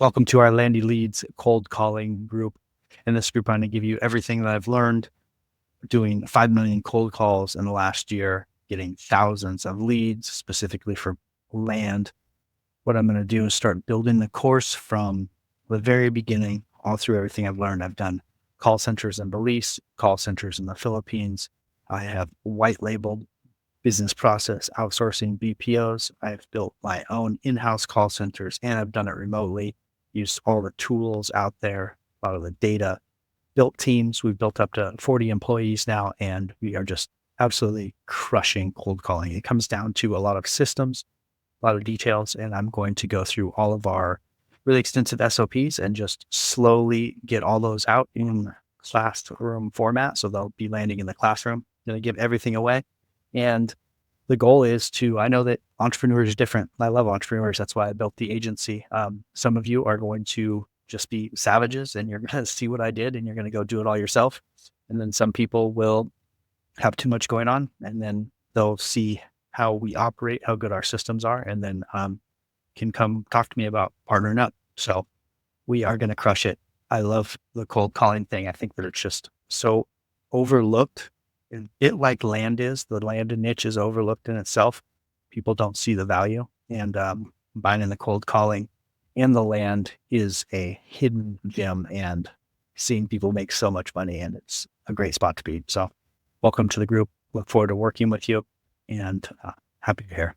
Welcome to our Landy Leads cold calling group. In this group, I'm going to give you everything that I've learned doing 5 million cold calls in the last year, getting thousands of leads specifically for land. What I'm going to do is start building the course from the very beginning, all through everything I've learned. I've done call centers in Belize, call centers in the Philippines. I have white labeled business process outsourcing BPOs. I've built my own in-house call centers and I've done it remotely, used all the tools out there, a lot of the data, built teams. We've built up to 40 employees now, and we are just absolutely crushing cold calling. It comes down to a lot of systems, a lot of details, and I'm going to go through all of our really extensive SOPs and just slowly get all those out in classroom format. So they'll be landing in the classroom. I'm going to give everything away. And the goal is I know that entrepreneurs are different. I love entrepreneurs. That's why I built the agency. Some of you are going to just be savages and you're going to see what I did and you're going to go do it all yourself. And then some people will have too much going on and then they'll see how we operate, how good our systems are, and then can come talk to me about partnering up. So we are going to crush it. I love the cold calling thing. I think that it's just so overlooked. It like land is, the land niche is overlooked in itself. People don't see the value. And combining the cold calling and the land is a hidden gem, and seeing people make so much money, and it's a great spot to be. So welcome to the group. Look forward to working with you, and happy to be here.